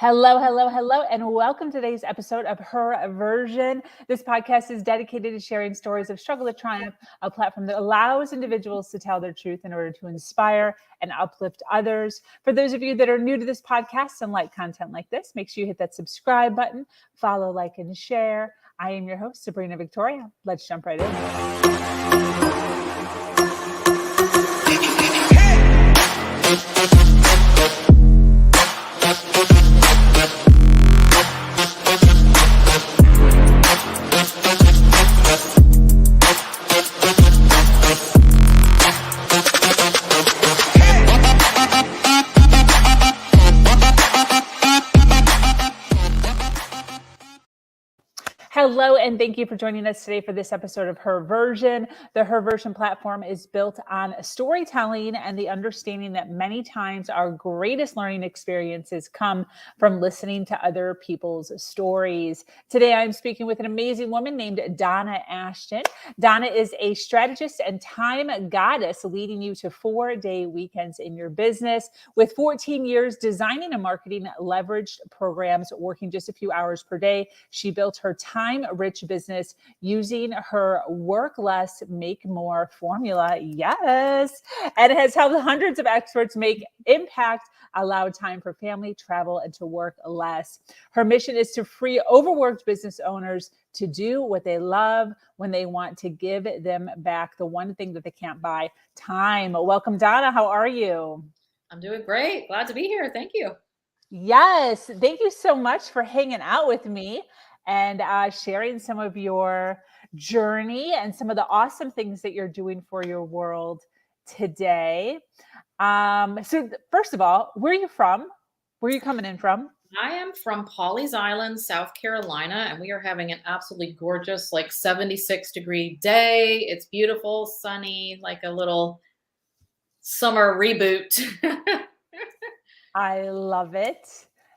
Hello, hello, hello, and welcome to today's episode of Her Version. This podcast is dedicated to sharing stories of struggle to triumph, a platform that allows individuals to tell their truth in order to inspire and uplift others. For those of you that are new to this podcast and like content like this, make sure you hit that subscribe button, follow, like, and share. I am your host, Sabrina Victoria. Let's jump right in. Hello, and thank you for joining us today for this episode of Her Version. The Her Version platform is built on storytelling and the understanding that many times our greatest learning experiences come from listening to other people's stories. Today, I'm speaking with an amazing woman named Donna Ashton. Donna is a strategist and time goddess leading you to 4-day weekends in your business. With 14 years designing and marketing leveraged programs, working just a few hours per day, she built her time-rich business using her work less, make more formula. Yes. And has helped hundreds of experts make impact, allow time for family, travel, and to work less. Her mission is to free overworked business owners to do what they love when they want to give them back the one thing that they can't buy, time. Welcome, Donna. How are you? I'm doing great. Glad to be here. Thank you. Yes. Thank you so much for hanging out with me and sharing some of your journey and some of the awesome things that you're doing for your world today. So first of all, where are you from? Where are you coming in from? I am from Pawleys Island, South Carolina, and we are having an absolutely gorgeous, like 76-degree day. It's beautiful, sunny, like a little summer reboot. I love it.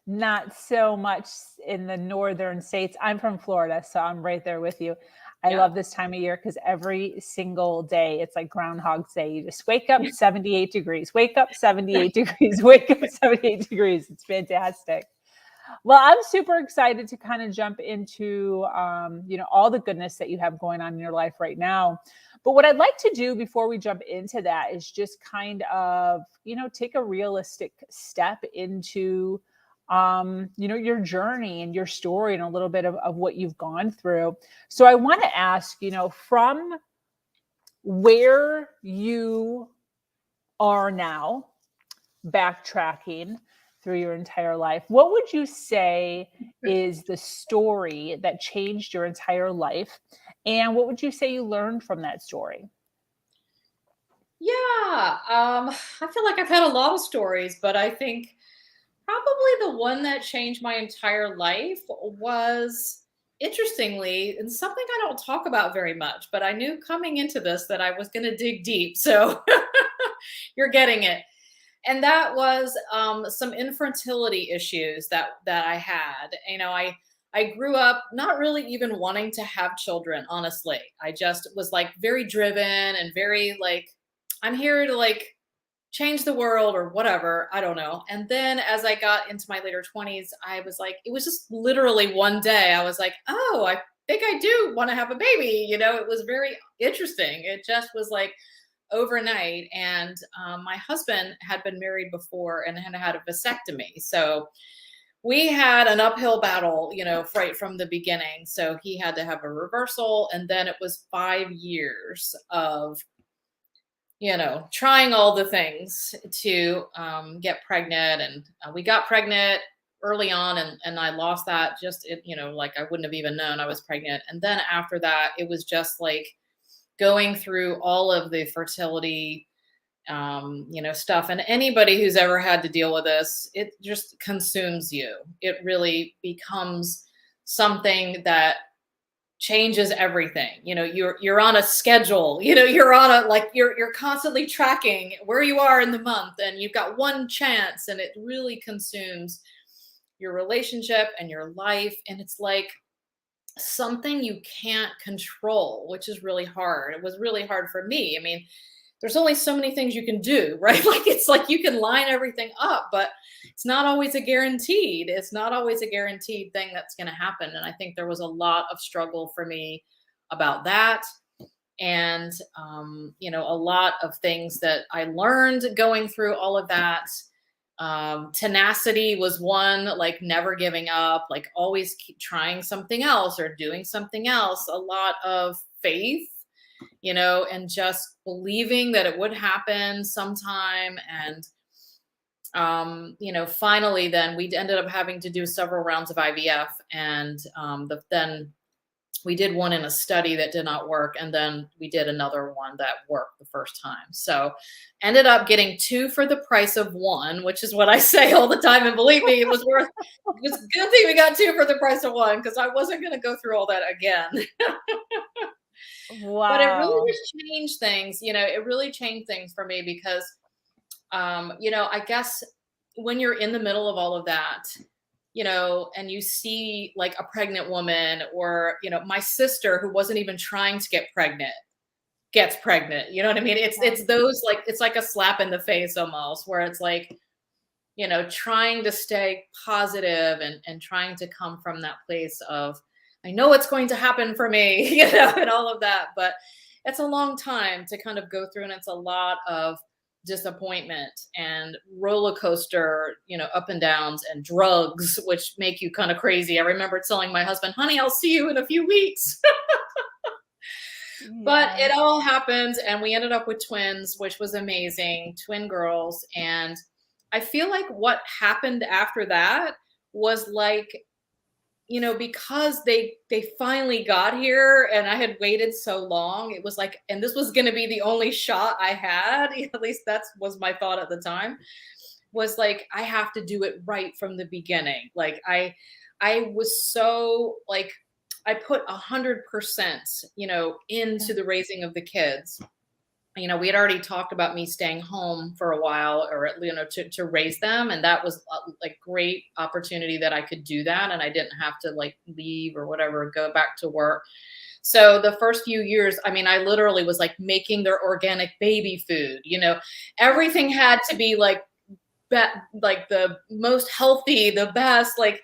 Not so much in the northern states. I'm from Florida, so I'm right there with you. I Yeah. love this time of year because every single day it's like Groundhog's Day. You just wake up 78 degrees, wake up 78 degrees, wake up 78 degrees. It's fantastic. Well, I'm super excited to kind of jump into, all the goodness that you have going on in your life right now. But what I'd like to do before we jump into that is just kind of, take a realistic step into, your journey and your story and a little bit of what you've gone through. So I want to ask, from where you are now, backtracking through your entire life, what would you say is the story that changed your entire life? And what would you say you learned from that story? Yeah. I feel like I've had a lot of stories, but I think probably the one that changed my entire life was, interestingly, and something I don't talk about very much, but I knew coming into this that I was going to dig deep. So you're getting it. And that was some infertility issues that I had. I grew up not really even wanting to have children, honestly. I just was like very driven and very like, I'm here to like change the world or whatever. I don't know. And then as I got into my later 20s, I was like, it was just literally one day I was like, oh, I think I do want to have a baby. It was very interesting. It just was like overnight. And my husband had been married before and had a vasectomy. So we had an uphill battle, right from the beginning. So he had to have a reversal. And then it was 5 years of trying all the things to get pregnant. And we got pregnant early on and I lost that like I wouldn't have even known I was pregnant. And then after that, it was just like going through all of the fertility, stuff. And anybody who's ever had to deal with this, it just consumes you. It really becomes something that changes everything. You're on a schedule, you're on a, like, you're constantly tracking where you are in the month and you've got one chance and it really consumes your relationship and your life. And it's like something you can't control, which is really hard. It was really hard for me. I mean, there's only so many things you can do, right? Like it's like you can line everything up, but it's not always a guaranteed. It's not always a guaranteed thing that's going to happen. And I think there was a lot of struggle for me about that. And, a lot of things that I learned going through all of that. Tenacity was one, like never giving up, like always keep trying something else or doing something else. A lot of faith, and just believing that it would happen sometime. And, finally, then we ended up having to do several rounds of IVF. And then we did one in a study that did not work. And then we did another one that worked the first time. So ended up getting 2 for the price of 1, which is what I say all the time. And believe me, it was a good thing we got 2 for the price of 1, because I wasn't going to go through all that again. Wow. But it really just changed things. It really changed things for me because, I guess when you're in the middle of all of that, and you see like a pregnant woman or, my sister who wasn't even trying to get pregnant gets pregnant. You know what I mean? It's those like, it's like a slap in the face almost, where it's like, trying to stay positive and trying to come from that place of, I know it's going to happen for me, and all of that, but it's a long time to kind of go through. And it's a lot of disappointment and roller coaster, up and downs, and drugs, which make you kind of crazy. I remember telling my husband, honey, I'll see you in a few weeks. But it all happened, and we ended up with twins, which was amazing, twin girls. And I feel like what happened after that was like, because they finally got here and I had waited so long, it was like, and this was going to be the only shot I had, at least that was my thought at the time, was like, I have to do it right from the beginning. Like I was so like, I put 100%, into the raising of the kids. We had already talked about me staying home for a while, or, to raise them. And that was like great opportunity that I could do that. And I didn't have to like leave or whatever, go back to work. So the first few years, I mean, I literally was like making their organic baby food, everything had to be like the most healthy, the best, like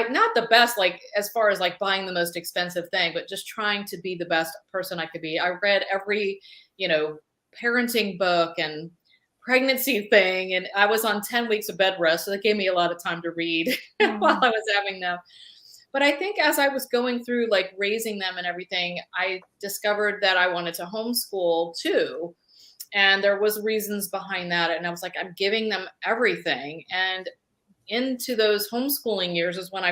not the best, like as far as like buying the most expensive thing, but just trying to be the best person I could be. I read every, parenting book and pregnancy thing. And I was on 10 weeks of bed rest. So that gave me a lot of time to read while I was having them. But I think as I was going through like raising them and everything, I discovered that I wanted to homeschool too. And there was reasons behind that. And I was like, I'm giving them everything. And into those homeschooling years is when I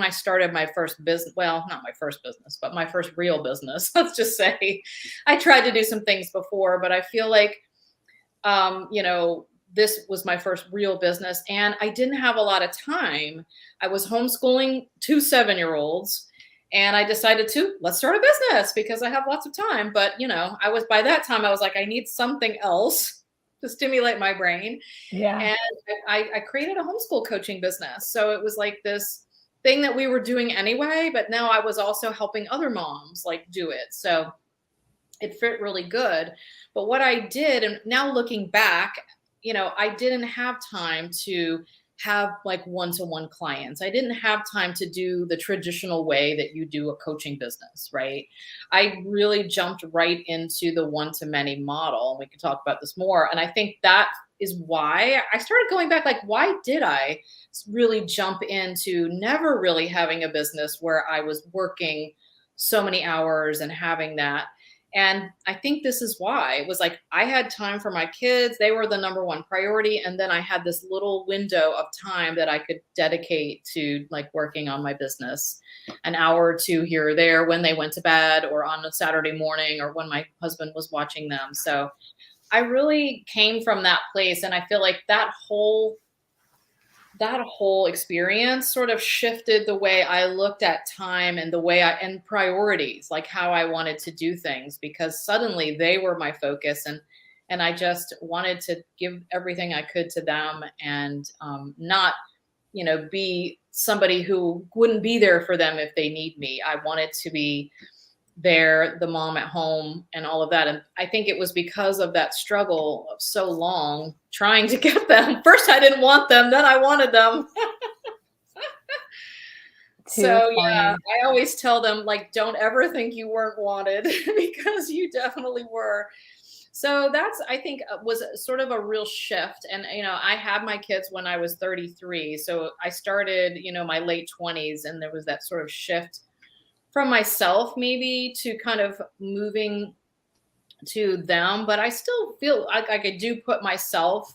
started my first business. Well, not my first business, but my first real business. Let's just say I tried to do some things before, but I feel like, this was my first real business, and I didn't have a lot of time. I was homeschooling 2 7-year-olds, and I decided let's start a business because I have lots of time. But, by that time I was like, I need something else to stimulate my brain. Yeah. And I created a homeschool coaching business. So it was like this thing that we were doing anyway, but now I was also helping other moms like do it. So it fit really good. But what I did, and now looking back, I didn't have time to have like one-to-one clients. I didn't have time to do the traditional way that you do a coaching business, right? I really jumped right into the one-to-many model. And we can talk about this more. And I think that is why I started going back, like, why did I really jump into never really having a business where I was working so many hours and having that? And I think this is why. It was like I had time for my kids. They were the number one priority. And then I had this little window of time that I could dedicate to like working on my business, an hour or two here or there when they went to bed or on a Saturday morning or when my husband was watching them. So I really came from that place. And I feel like that whole experience sort of shifted the way I looked at time and the way and priorities, like how I wanted to do things, because suddenly they were my focus, and I just wanted to give everything I could to them, and not, be somebody who wouldn't be there for them if they need me. I wanted to be there, the mom at home and all of that. And I think it was because of that struggle of so long trying to get them. First, I didn't want them, then I wanted them. So yeah, I always tell them, like, don't ever think you weren't wanted because you definitely were. So that's, I think, was sort of a real shift. And, I had my kids when I was 33. So I started, my late 20s, and there was that sort of shift from myself maybe to kind of moving to them. But I still feel like I do put myself,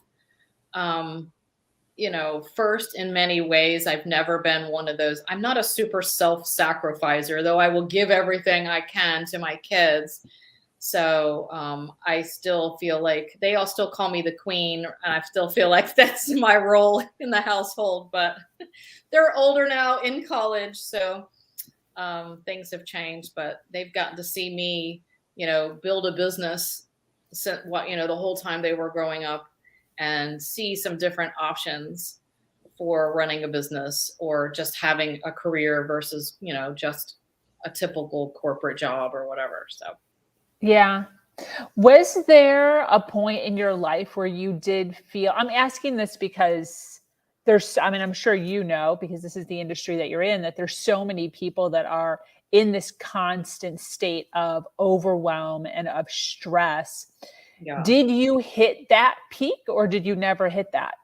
first in many ways. I've never been one of those. I'm not a super self-sacrificer, though I will give everything I can to my kids. So I still feel like they all still call me the queen, and I still feel like that's my role in the household. But they're older now, in college, so things have changed. But they've gotten to see me, build a business the whole time they were growing up, and see some different options for running a business or just having a career versus, just a typical corporate job or whatever. So. Yeah. Was there a point in your life where you did feel, I'm asking this because I'm sure because this is the industry that you're in, that there's so many people that are in this constant state of overwhelm and of stress. Yeah. Did you hit that peak, or did you never hit that?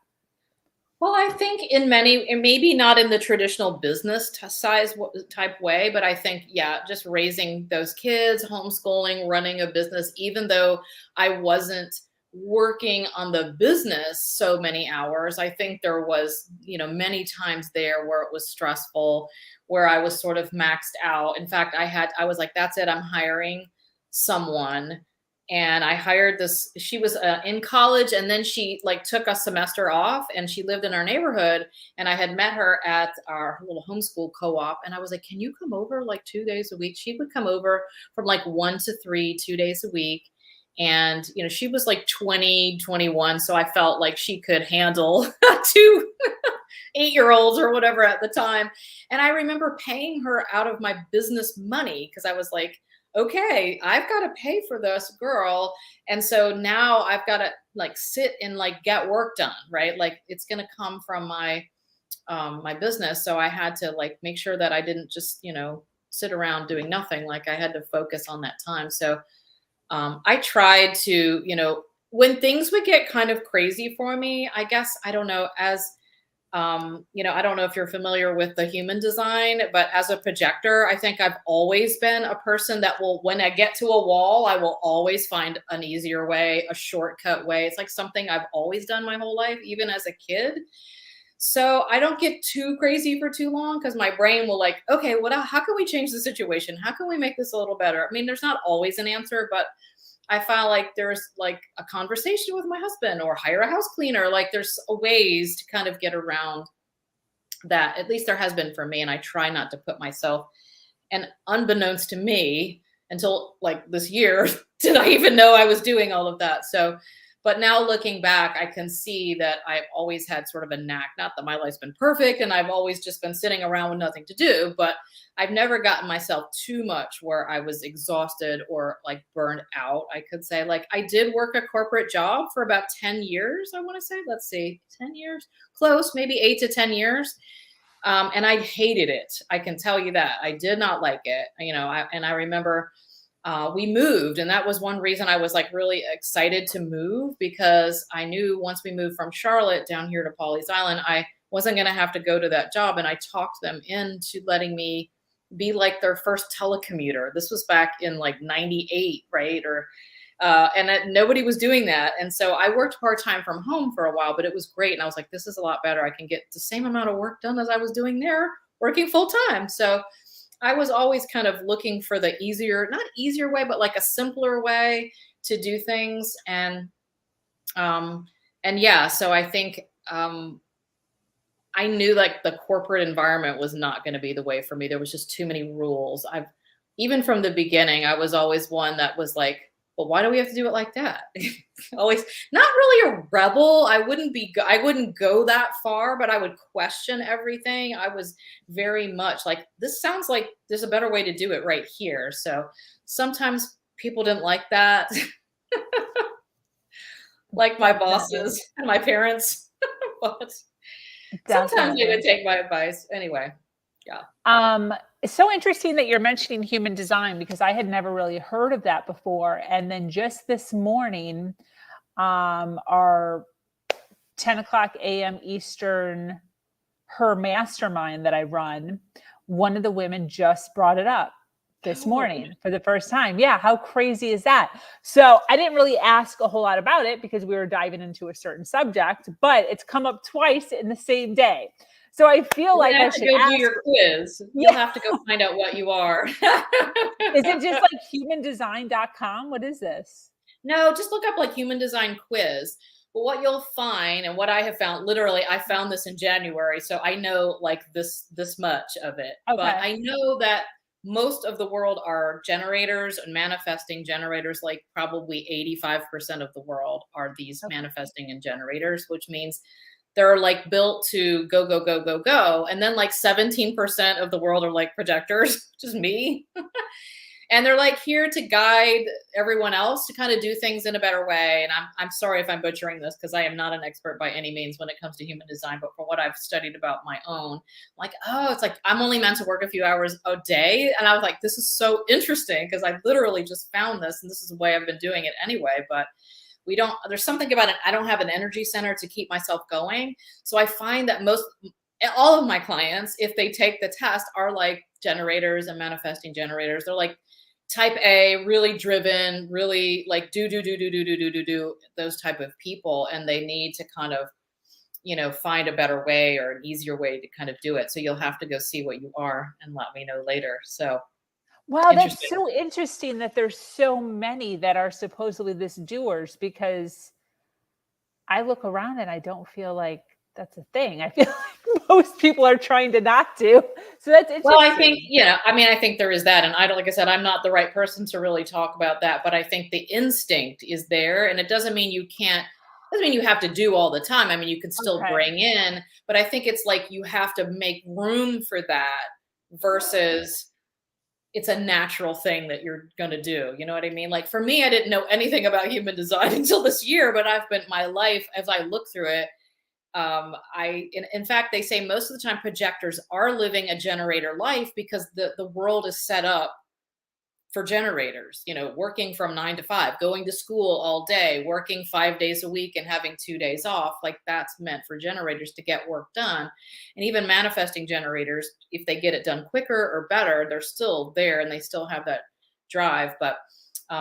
Well, I think in many, and maybe not in the traditional business size type way, but I think, yeah, just raising those kids, homeschooling, running a business, even though I wasn't working on the business so many hours, I think there was, many times there where it was stressful, where I was sort of maxed out. In fact, I was like, that's it, I'm hiring someone. And I hired this, she was in college, and then she took a semester off, and she lived in our neighborhood, and I had met her at our little homeschool co-op. And I was like, can you come over 2 days a week? She would come over from 1 to 3, 2 days a week. And, she was 20, 21. So I felt like she could handle 2 8-year-olds or whatever at the time. And I remember paying her out of my business money, because I was like, okay, I've got to pay for this girl. And so now I've got to sit and get work done, right? It's going to come from my, my business. So I had to make sure that I didn't just, sit around doing nothing. I had to focus on that time. So I tried to, when things would get kind of crazy for me, I guess, I don't know, as I don't know if you're familiar with the human design, but as a projector, I think I've always been a person that will, when I get to a wall, I will always find an easier way, a shortcut way. It's something I've always done my whole life, even as a kid. So I don't get too crazy for too long, because my brain will okay, how can we change the situation? How can we make this a little better? I mean, there's not always an answer, but I found there's a conversation with my husband, or hire a house cleaner. There's ways to kind of get around that. At least there has been for me. And I try not to put myself, and unbeknownst to me until this year, did I even know I was doing all of that. So, but now looking back, I can see that I've always had sort of a knack, not that my life's been perfect and I've always just been sitting around with nothing to do, but I've never gotten myself too much where I was exhausted or burned out, I could say. I did work a corporate job for about 10 years, I want to say. Let's see, 10 years? Close, maybe 8 to 10 years. And I hated it. I can tell you that. I did not like it. I remember we moved, and that was one reason I was really excited to move, because I knew once we moved from Charlotte down here to Pawleys Island, I wasn't going to have to go to that job. And I talked them into letting me be their first telecommuter. This was back in 98, right? And nobody was doing that. And so I worked part-time from home for a while, but it was great. And I was like, this is a lot better. I can get the same amount of work done as I was doing there, working full-time. So I was always kind of looking for the not easier way, but a simpler way to do things. And yeah, so I think, I knew the corporate environment was not going to be the way for me. There was just too many rules. Even from the beginning, I was always one that was but why do we have to do it like that? Always not really a rebel. I wouldn't go that far, but I would question everything. I was very much like, this sounds like there's a better way to do it right here. So sometimes people didn't like that. Like my bosses and my parents, but sometimes they would take my advice. Anyway, yeah. It's so interesting that you're mentioning human design because I had never really heard of that before. And then just this morning, our 10 o'clock a.m. Eastern, her mastermind that I run, one of the women just brought it up this morning for the first time. Yeah. How crazy is that? So I didn't really ask a whole lot about it because we were diving into a certain subject, but it's come up twice in the same day. So I feel like I should go do your quiz. You'll have to go find out what you are. Is it just like humandesign.com? What is this? No, just look up like human design quiz. But what you'll find, and what I have found, literally, I found this in January, so I know like this much of it. Okay. But I know that most of the world are generators and manifesting generators. Like probably 85% of the world are these manifesting and generators, which means they're like built to go, go, go, go, go. And then like 17% of the world are like projectors, which is me. And they're like here to guide everyone else to kind of do things in a better way. And I'm sorry if I'm butchering this because I am not an expert by any means when it comes to human design, but from what I've studied about my own, I'm like, oh, it's like I'm only meant to work a few hours a day. And I was like, this is so interesting because I literally just found this and this is the way I've been doing it anyway. But there's something about it. I don't have an energy center to keep myself going. So I find that all of my clients, if they take the test, are like generators and manifesting generators. They're like type A, really driven, really like do, those type of people. And they need to kind of, find a better way or an easier way to kind of do it. So you'll have to go see what you are and let me know later. So wow, that's so interesting that there's so many that are supposedly this doers, because I look around and I don't feel like that's a thing. I feel like most people are trying to not do. So that's interesting. Well, I think, I think there is that. And like I said, I'm not the right person to really talk about that, but I think the instinct is there, and it doesn't mean you have to do all the time. I mean, you can still bring in, but I think it's like you have to make room for that versus it's a natural thing that you're going to do. You know what I mean? Like for me, I didn't know anything about human design until this year, but I've spent my life, as I look through it, in fact, they say most of the time projectors are living a generator life because the world is set up for generators, working from 9 to 5, going to school all day, working 5 days a week and having 2 days off. Like that's meant for generators to get work done. And even manifesting generators, if they get it done quicker or better, they're still there and they still have that drive. But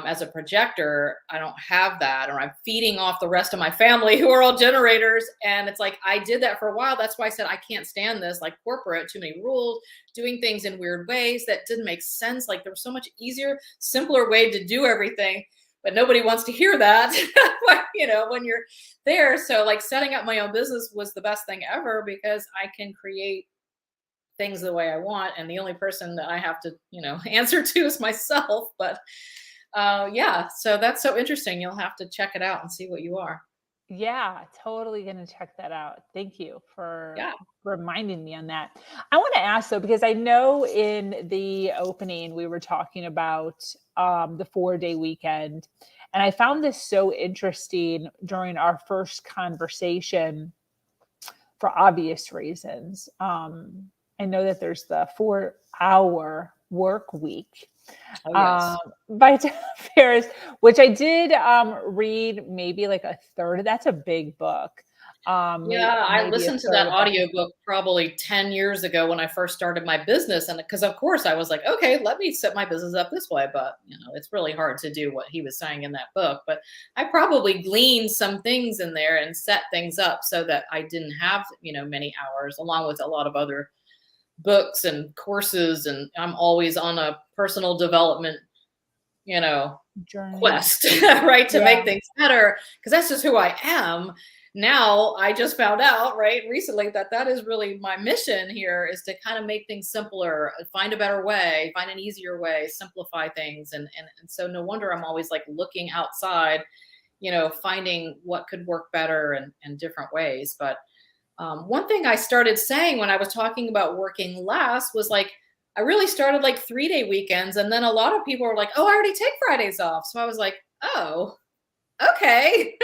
as a projector, I don't have that, or I'm feeding off the rest of my family who are all generators. And it's like, I did that for a while. That's why I said, I can't stand this, like corporate, too many rules, doing things in weird ways that didn't make sense. Like there was so much easier, simpler way to do everything, but nobody wants to hear that, when you're there. So like setting up my own business was the best thing ever because I can create things the way I want. And the only person that I have to, answer to is myself. But so that's so interesting. You'll have to check it out and see what you are. Yeah, totally going to check that out. Thank you for reminding me on that. I want to ask though, because I know in the opening we were talking about the 4-day weekend, and I found this so interesting during our first conversation for obvious reasons. I know that there's the 4-hour work week. By Tim Ferriss, which I did read maybe like a third. That's a big book. I listened to that audiobook probably 10 years ago when I first started my business. And because of course I was like, okay, let me set my business up this way. But it's really hard to do what he was saying in that book. But I probably gleaned some things in there and set things up so that I didn't have, many hours, along with a lot of other books and courses. And I'm always on a personal development, journey quest, right? To make things better. Cause that's just who I am. now I just found out, right, recently that is really my mission here, is to kind of make things simpler, find a better way, find an easier way, simplify things. And so no wonder I'm always like looking outside, finding what could work better and different ways. But one thing I started saying when I was talking about working less was like, I really started like 3-day weekends. And then a lot of people were like, oh, I already take Fridays off. So I was like, oh, okay.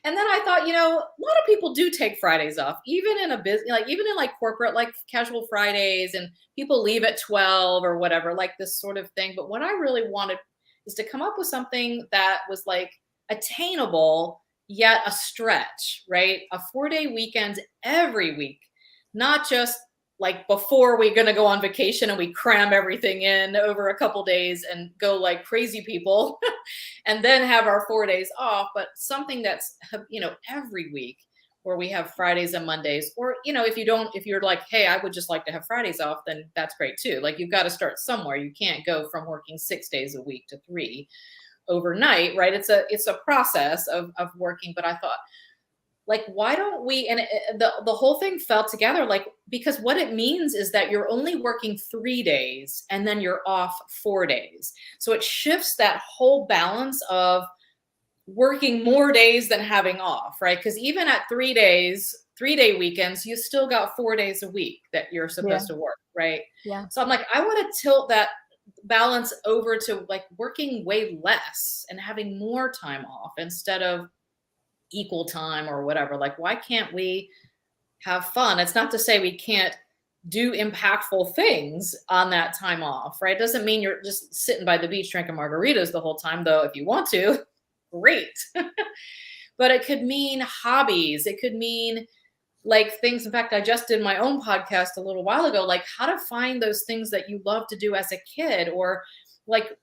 And then I thought, a lot of people do take Fridays off, even in a business, like even in like corporate, like casual Fridays, and people leave at 12 or whatever, like this sort of thing. But what I really wanted is to come up with something that was like attainable, yet a stretch, right? A 4-day weekend every week, not just like before we're going to go on vacation and we cram everything in over a couple days and go like crazy people and then have our 4 days off, but something that's, every week, where we have Fridays and Mondays. Or, if you're like, hey, I would just like to have Fridays off, then that's great too. Like, you've got to start somewhere. You can't go from working 6 days a week to 3 overnight, right? It's a process of working. But I thought, like, why don't we, and the whole thing fell together, like, because what it means is that you're only working 3 days and then you're off 4 days. So it shifts that whole balance of working more days than having off, right? Because even at 3 days, 3-day weekends, you still got 4 days a week that you're supposed to work, right? Yeah. So I'm like, I want to tilt that balance over to like working way less and having more time off instead of equal time or whatever. Like, why can't we have fun? It's not to say we can't do impactful things on that time off, right? It doesn't mean you're just sitting by the beach drinking margaritas the whole time, though. If you want to, great. But it could mean hobbies. It could mean like things. In fact, I just did my own podcast a little while ago, like how to find those things that you love to do as a kid, or like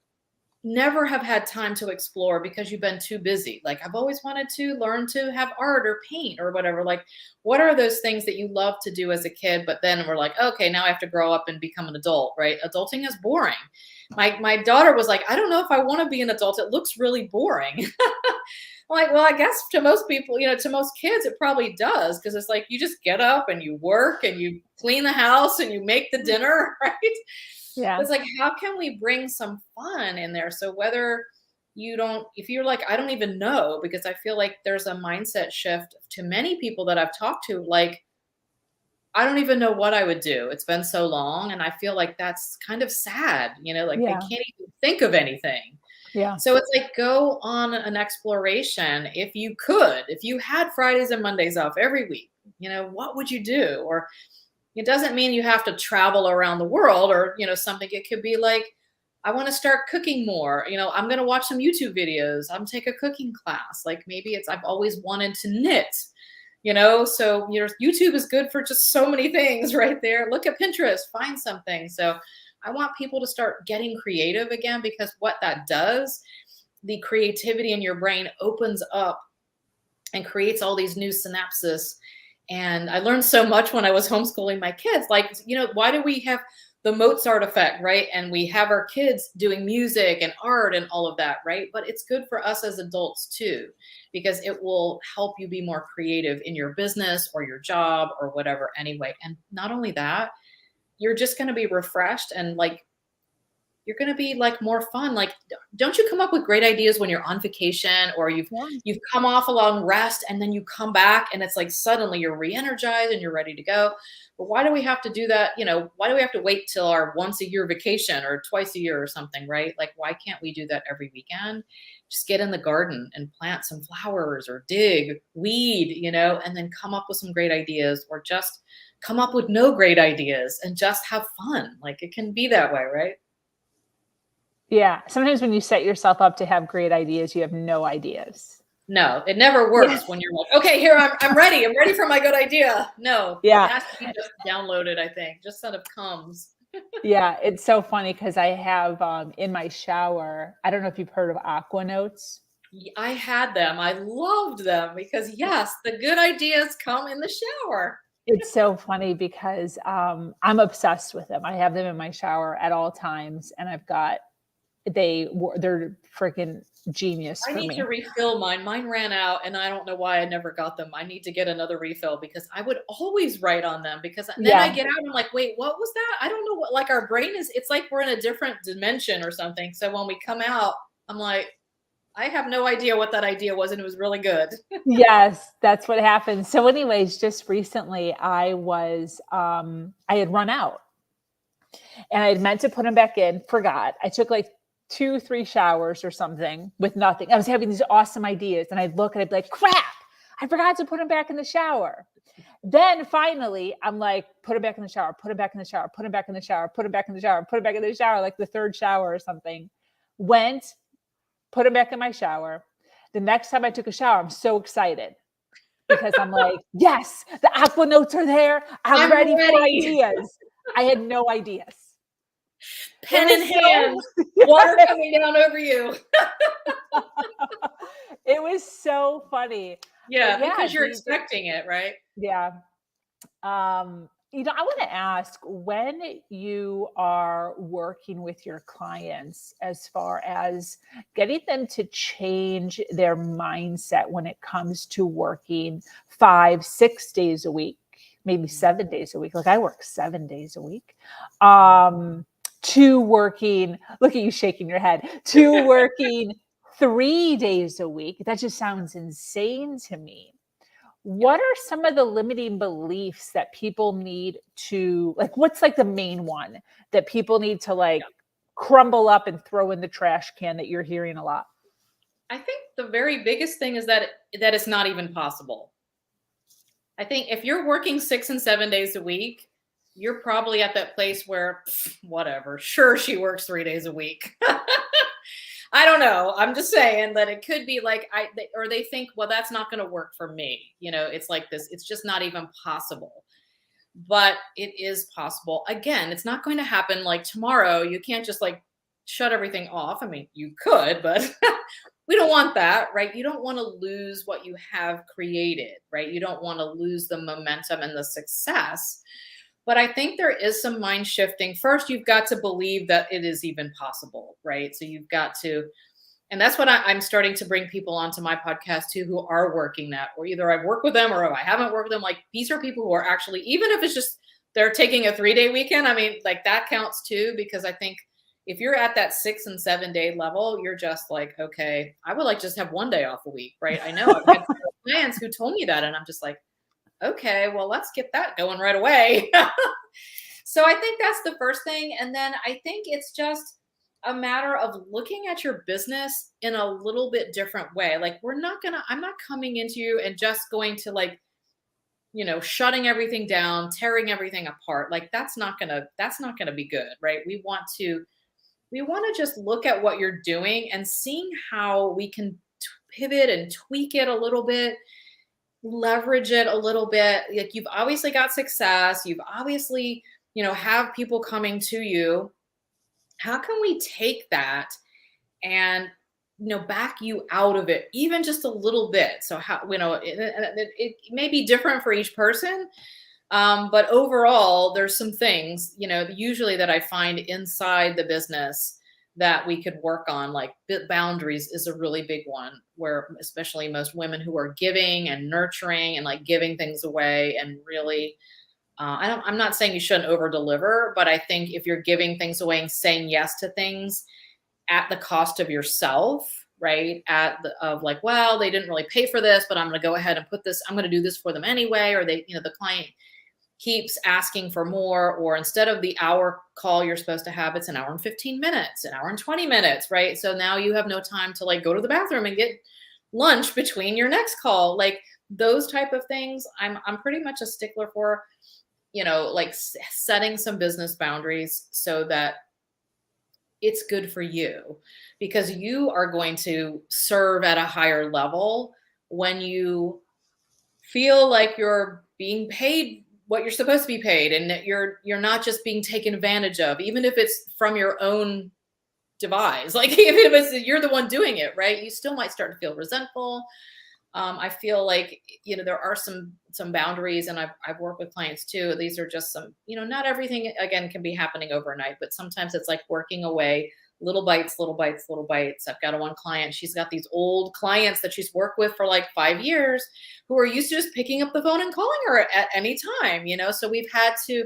never have had time to explore because you've been too busy. Like, I've always wanted to learn to have art or paint or whatever. Like, what are those things that you love to do as a kid, but then we're like, okay, now I have to grow up and become an adult, right? Adulting is boring. My daughter was like, I don't know if I want to be an adult. It looks really boring. I'm like, well, I guess to most people, to most kids, it probably does. Because it's like, you just get up and you work and you clean the house and you make the dinner, right? Yeah. It's like, how can we bring some fun in there? So whether if you're like, I don't even know, because I feel like there's a mindset shift to many people that I've talked to, like, I don't even know what I would do. It's been so long. And I feel like that's kind of sad, like they can't even think of anything. Yeah. So it's like, go on an exploration. If you had Fridays and Mondays off every week, what would you do? Or it doesn't mean you have to travel around the world or, something. It could be like, I want to start cooking more. I'm going to watch some YouTube videos. I'm take a cooking class. Like, maybe I've always wanted to knit, so YouTube is good for just so many things right there. Look at Pinterest, find something. So I want people to start getting creative again, because what that does, the creativity in your brain opens up and creates all these new synapses. And I learned so much when I was homeschooling my kids. Like, why do we have the Mozart effect, right? And we have our kids doing music and art and all of that, right? But it's good for us as adults too, because it will help you be more creative in your business or your job or whatever anyway. And not only that, you're just going to be refreshed, and like, you're going to be like more fun. Like, don't you come up with great ideas when you're on vacation, or you've come off a long rest and then you come back and it's like suddenly you're re-energized and you're ready to go. But why do we have to do that? Why do we have to wait till our once a year vacation or twice a year or something, right? Like, why can't we do that every weekend? Just get in the garden and plant some flowers or dig, weed, and then come up with some great ideas, or just come up with no great ideas and just have fun. Like, it can be that way, right? Yeah. Sometimes when you set yourself up to have great ideas, you have no ideas. No, it never works when you're like, okay, here, I'm ready. I'm ready for my good idea. No, Yeah. It has to be just downloaded, I think. Just sort of comes. Yeah. It's so funny because I have in my shower, I don't know if you've heard of Aqua Notes. I had them. I loved them because, yes, the good ideas come in the shower. It's so funny because I'm obsessed with them. I have them in my shower at all times, and they're freaking genius I for need me. to refill mine. Mine ran out and I don't know why I never got them. I need to get another refill because I would always write on them because then I Yeah. get out and I'm like, wait, what was that? I don't know what, like our brain is, it's like we're in a different dimension or something. So when we come out, I'm like, I have no idea what that idea was and it was really good. Yes, that's what happened. So anyways, just recently I had run out and I had meant to put them back in, forgot. I took like 2, 3 showers or something with nothing. I was having these awesome ideas and I'd look and I'd be like, crap, I forgot to put them back in the shower. Then finally I'm like, put it back in the shower, put it back in the shower, put it back in the shower, put it back in the shower, put it back in the shower, like the third shower or something. Went, put it back in my shower. The next time I took a shower, I'm so excited because I'm like, yes, the aqua notes are there. I'm ready for ideas. I had no ideas. Pen in hand, water coming down over you. It was so funny. Yeah, because you're expecting it, right? Yeah. I want to ask, when you are working with your clients, as far as getting them to change their mindset when it comes to working 5, 6 days a week, maybe 7 days a week. Like I work 7 days a week. To working, look at you shaking your head, to working 3 days a week. That just sounds insane to me. What are some of the limiting beliefs that people need to, like, what's like the main one that people need to like crumble up and throw in the trash can that you're hearing a lot? I think the very biggest thing is that it's not even possible. I think if you're working 6 and 7 days a week, you're probably at that place where whatever, sure, she works 3 days a week. I don't know. I'm just saying that it could be like or they think, well, that's not going to work for me. It's like this. It's just not even possible. But it is possible. Again, it's not going to happen like tomorrow. You can't just like shut everything off. I mean, you could, but we don't want that, right? You don't want to lose what you have created, right? You don't want to lose the momentum and the success. But I think there is some mind shifting. First, you've got to believe that it is even possible, right? So you've got to, and that's what I'm starting to bring people onto my podcast too, who are working that, or either I've worked with them or if I haven't worked with them. Like these are people who are actually, even if it's just they're taking a 3-day weekend, I mean, like that counts too, because I think if you're at that 6 and 7 day level, you're just like, okay, I would like just have 1 day off a week, right? I know I've had clients who told me that, and I'm just like, okay, well, let's get that going right away. So I think that's the first thing. And then I think it's just a matter of looking at your business in a little bit different way. Like I'm not coming into you and just going to like, shutting everything down, tearing everything apart. Like that's not gonna be good, right? We want to just look at what you're doing and seeing how we can pivot and tweak it a little bit, leverage it a little bit. Like you've obviously got success. You've obviously, have people coming to you. How can we take that and, back you out of it, even just a little bit? So how, it may be different for each person. But overall, there's some things, usually that I find inside the business that we could work on. Like boundaries is a really big one, where especially most women who are giving and nurturing and like giving things away and really, I'm not saying you shouldn't over deliver, but I think if you're giving things away and saying yes to things at the cost of yourself, right? Of like, well, they didn't really pay for this, but I'm going to go ahead and I'm going to do this for them anyway. Or the client keeps asking for more, or instead of the hour call you're supposed to have, it's an hour and 15 minutes, an hour and 20 minutes, right? So now you have no time to like go to the bathroom and get lunch between your next call. Like those type of things, I'm pretty much a stickler for, like setting some business boundaries so that it's good for you, because you are going to serve at a higher level when you feel like you're being paid what you're supposed to be paid, and that you're not just being taken advantage of, even if it's from your own devise. Like even if you're the one doing it, right? You still might start to feel resentful. I feel like, there are some boundaries, and I've worked with clients too. These are just some, not everything again can be happening overnight, but sometimes it's like working away little bites, little bites, little bites. I've got a one client. She's got these old clients that she's worked with for like 5 years who are used to just picking up the phone and calling her at any time, So we've had to,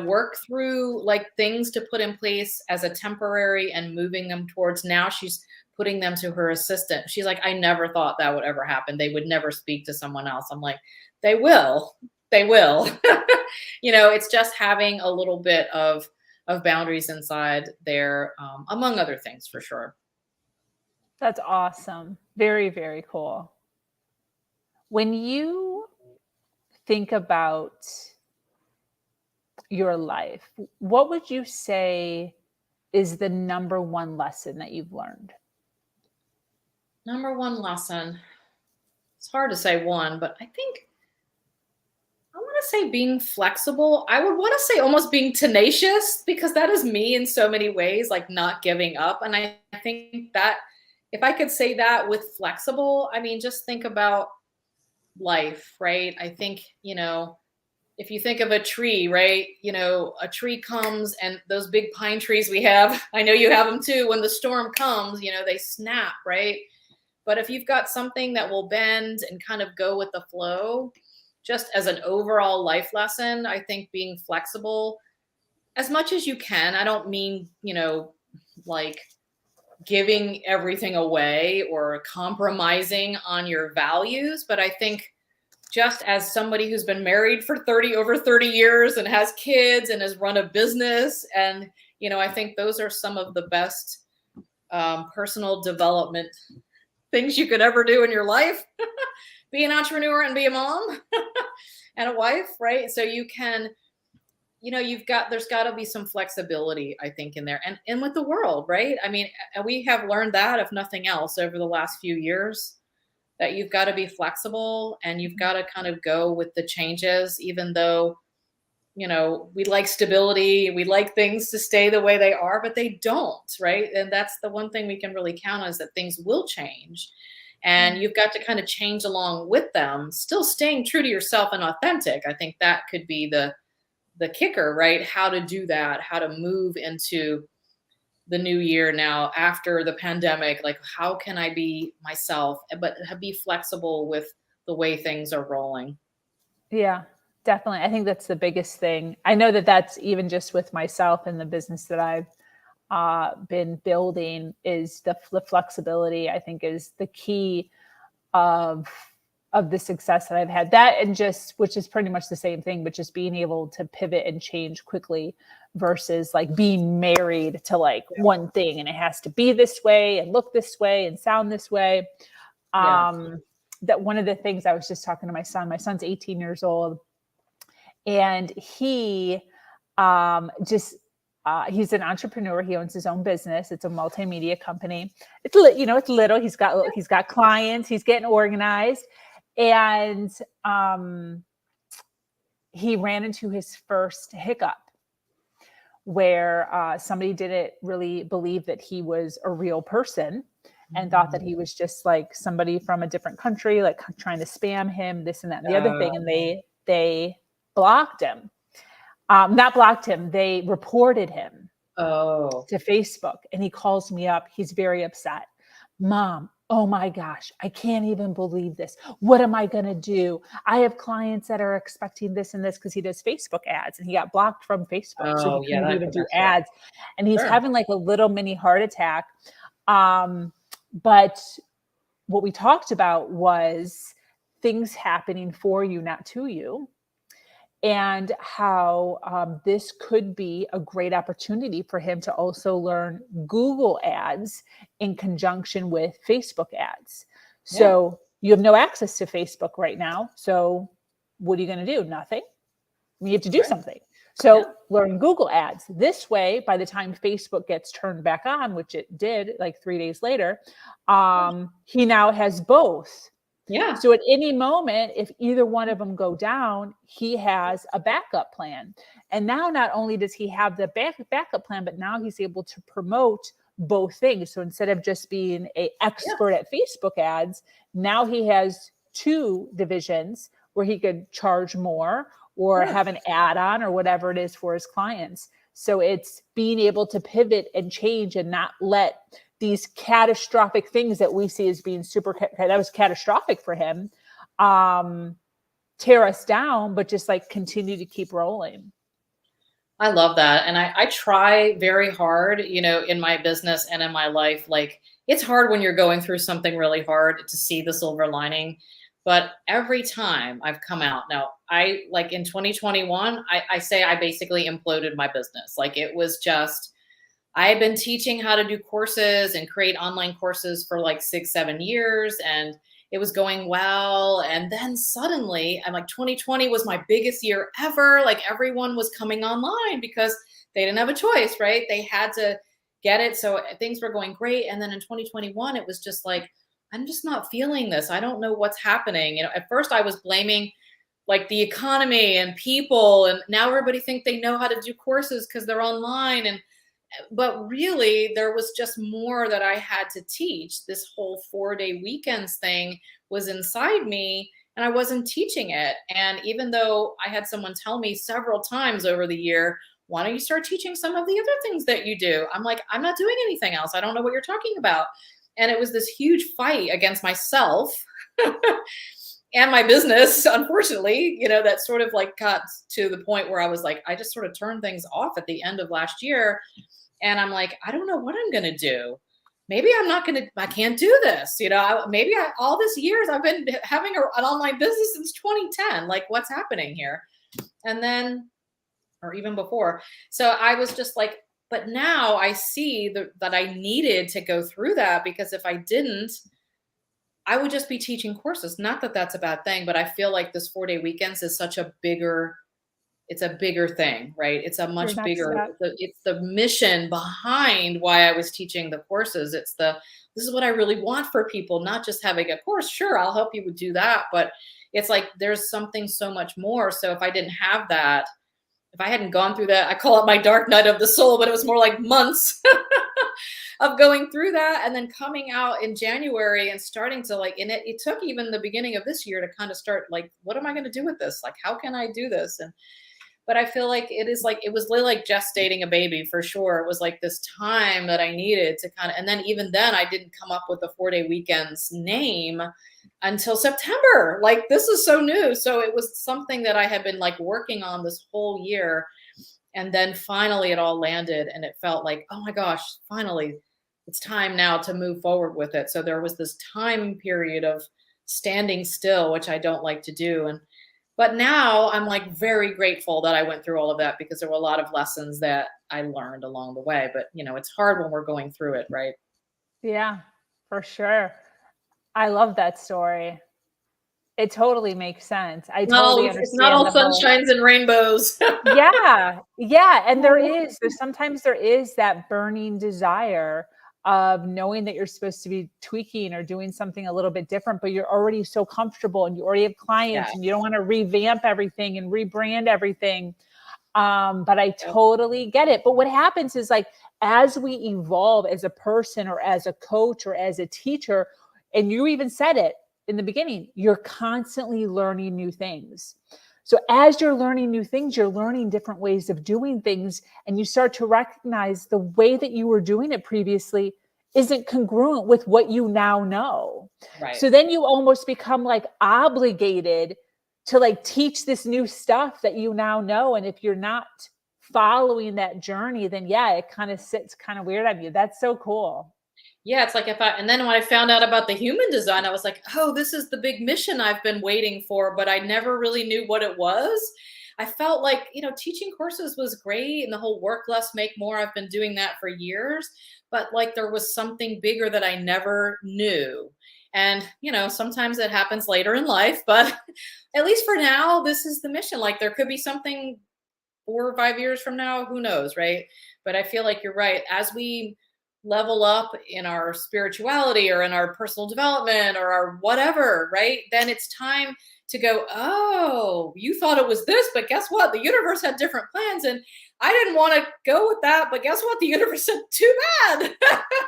work through like things to put in place as a temporary and moving them towards now she's putting them to her assistant. She's like, I never thought that would ever happen. They would never speak to someone else. I'm like, they will. They will. It's just having a little bit of boundaries inside there, among other things, for sure. That's awesome. Very, very cool. When you think about your life, what would you say is the number one lesson that you've learned? Number one lesson. It's hard to say one, but I think I want to say being flexible. I would want to say almost being tenacious, because that is me in so many ways, like not giving up. And I think that if I could say that with flexible, I mean, just think about life, right? I think, if you think of a tree, right? A tree comes, and those big pine trees we have, I know you have them too. When the storm comes, they snap, right? But if you've got something that will bend and kind of go with the flow, just as an overall life lesson, I think being flexible as much as you can. I don't mean, like giving everything away or compromising on your values, but I think just as somebody who's been married for over 30 years and has kids and has run a business, and I think those are some of the best personal development things you could ever do in your life. Be an entrepreneur and be a mom and a wife, right? So you can, there's got to be some flexibility, I think, in there, and with the world, right? I mean, we have learned that, if nothing else, over the last few years, that you've got to be flexible and you've got to kind of go with the changes, even though, we like stability, we like things to stay the way they are, but they don't, right? And that's the one thing we can really count on, is that things will change. And you've got to kind of change along with them, still staying true to yourself and authentic. I think that could be the kicker, right? How to do that, how to move into the new year now after the pandemic. Like, how can I be myself, but be flexible with the way things are rolling? Yeah, definitely. I think that's the biggest thing. I know that that's even just with myself and the business that I've been building, is the flexibility, I think, is the key of the success that I've had. That, and just, which is pretty much the same thing, but just being able to pivot and change quickly versus like being married to like one thing, and it has to be this way and look this way and sound this way. That one of the things, I was just talking to my son's 18 years old, and he he's an entrepreneur. He owns his own business. It's a multimedia company. It's little. He's got clients. He's getting organized, and he ran into his first hiccup where somebody didn't really believe that he was a real person, and thought that he was just like somebody from a different country, like trying to spam him, this and that and the other thing. And they blocked him. Not blocked him. They reported him to Facebook, and he calls me up. He's very upset. Mom, oh my gosh, I can't even believe this. What am I going to do? I have clients that are expecting this and this, because he does Facebook ads, and he got blocked from Facebook. So he couldn't even do ads. And he's having like a little mini heart attack. But what we talked about was things happening for you, not to you. And how this could be a great opportunity for him to also learn Google ads in conjunction with Facebook ads. So you have no access to Facebook right now. So what are you going to do? Nothing. You have to do something. So learn Google ads. This way, by the time Facebook gets turned back on, which it did like 3 days later, he now has both. Yeah. So at any moment, if either one of them go down, he has a backup plan. And now not only does he have the backup plan, but now he's able to promote both things. So instead of just being an expert at Facebook ads, now he has two divisions where he could charge more or have an add-on or whatever it is for his clients. So it's being able to pivot and change and not let these catastrophic things that we see as being that was catastrophic for him, tear us down, but just like continue to keep rolling. I love that. And I try very hard, you know, in my business and in my life. Like, it's hard when you're going through something really hard to see the silver lining. But every time I've come out, now I like in 2021, I say I basically imploded my business. Like, it was just, I had been teaching how to do courses and create online courses for like 6-7 years, and it was going well. And then suddenly, I'm like, 2020 was my biggest year ever. Like, everyone was coming online because they didn't have a choice, right? They had to get it. So things were going great. And then in 2021, it was just like, I'm just not feeling this. I don't know what's happening. You know, at first I was blaming like the economy and people, and now everybody think they know how to do courses because they're online. But really, there was just more that I had to teach. This whole 4-day weekends thing was inside me, and I wasn't teaching it. And even though I had someone tell me several times over the year, why don't you start teaching some of the other things that you do? I'm like, I'm not doing anything else. I don't know what you're talking about. And it was this huge fight against myself and my business, unfortunately, you know, that sort of like got to the point where I was like, I just sort of turned things off at the end of last year. And I'm like, I don't know what I'm going to do. Maybe I can't do this. You know, all this years I've been having an online business since 2010. Like, what's happening here? And then, or even before. So I was just like, but now I see that I needed to go through that, because if I didn't, I would just be teaching courses. Not that that's a bad thing, but I feel like this 4-day weekends is such a bigger thing, right? It's a much bigger, it's the mission behind why I was teaching the courses. This is what I really want for people, not just having a course. Sure, I'll help you do that. But it's like, there's something so much more. So if I didn't have that, if I hadn't gone through that, I call it my dark night of the soul, but it was more like months of going through that and then coming out in January and starting to like, and it took even the beginning of this year to kind of start like, what am I going to do with this? Like, how can I do this? But I feel like it was really like gestating a baby, for sure. It was like this time that I needed to kind of, and then even then I didn't come up with the 4-day weekends name until September. Like, this is so new. So it was something that I had been like working on this whole year. And then finally it all landed, and it felt like, oh my gosh, finally it's time now to move forward with it. So there was this time period of standing still, which I don't like to do. But now I'm like very grateful that I went through all of that, because there were a lot of lessons that I learned along the way. But, you know, it's hard when we're going through it, right? Yeah, for sure. I love that story. It totally makes sense. I totally understand. It's not all sunshines and rainbows. Yeah. And there's sometimes there is that burning desire of knowing that you're supposed to be tweaking or doing something a little bit different, but you're already so comfortable and you already have clients and you don't want to revamp everything and rebrand everything. But I totally get it. But what happens is, like, as we evolve as a person or as a coach or as a teacher, and you even said it in the beginning, you're constantly learning new things. So as you're learning new things, you're learning different ways of doing things, and you start to recognize the way that you were doing it previously isn't congruent with what you now know. Right. So then you almost become like obligated to like teach this new stuff that you now know. And if you're not following that journey, then it kind of sits kind of weird on you. That's so cool. Yeah, it's like and then when I found out about the human design, I was like, oh, this is the big mission I've been waiting for, but I never really knew what it was. I felt like, you know, teaching courses was great, and the whole work less, make more, I've been doing that for years, but like there was something bigger that I never knew. And, you know, sometimes it happens later in life, but at least for now, this is the mission. Like, there could be something 4 or 5 years from now, who knows, right? But I feel like you're right. As we level up in our spirituality or in our personal development or our whatever, right? Then it's time to go, oh, you thought it was this, but guess what? The universe had different plans, and I didn't want to go with that, but guess what? The universe said, too bad.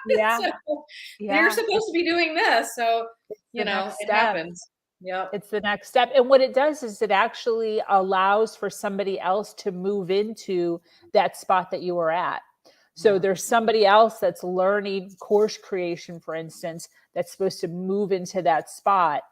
Yeah. So you're supposed to be doing this. So, you know, it happens. Yep. It's the next step. And what it does is it actually allows for somebody else to move into that spot that you were at. So Yeah. there's somebody else that's learning course creation, for instance, that's supposed to move into that spot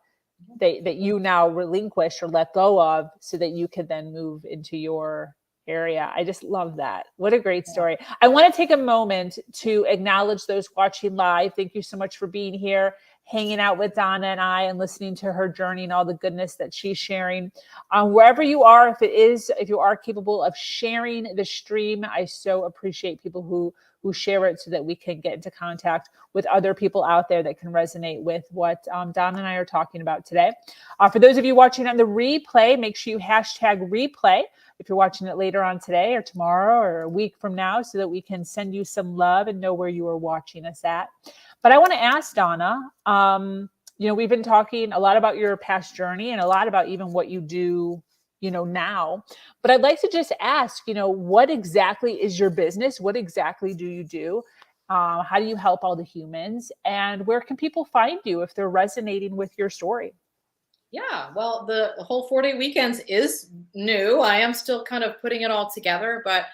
that you now relinquish or let go of so that you can then move into your area. I just love that. What a great story. I want to take a moment to acknowledge those watching live. Thank you so much for being here, hanging out with Donna and I, and listening to her journey and all the goodness that she's sharing. Wherever you are, if you are capable of sharing the stream, I so appreciate people who share it so that we can get into contact with other people out there that can resonate with what Donna and I are talking about today. For those of you watching on the replay, make sure you hashtag replay if you're watching it later on today or tomorrow or a week from now, so that we can send you some love and know where you are watching us at. But I want to ask Donna, we've been talking a lot about your past journey and a lot about even what you do, now. But I'd like to just ask, what exactly is your business? What exactly do you do? How do you help all the humans? And where can people find you if they're resonating with your story? Yeah, well, the whole 4-day weekends is new. I am still kind of putting it all together, but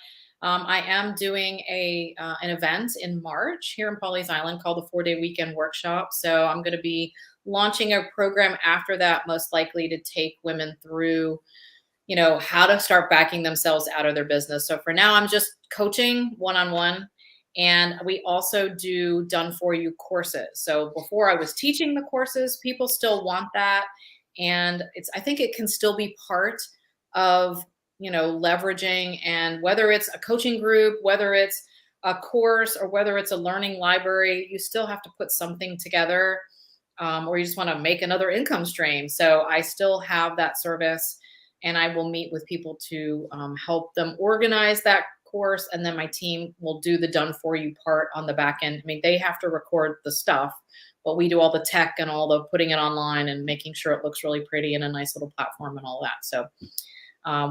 I am doing an event in March here in Pawleys Island called the 4-day weekend workshop. So I'm going to be launching a program after that, most likely to take women through, how to start backing themselves out of their business. So for now, I'm just coaching one-on-one. And we also do done for you courses. So before I was teaching the courses, people still want that. And I think it can still be part of, leveraging, and whether it's a coaching group, whether it's a course, or whether it's a learning library, you still have to put something together, or you just want to make another income stream. So I still have that service, and I will meet with people to help them organize that course. And then my team will do the done for you part on the back end. I mean, they have to record the stuff, but we do all the tech and all the putting it online and making sure it looks really pretty and a nice little platform and all that. So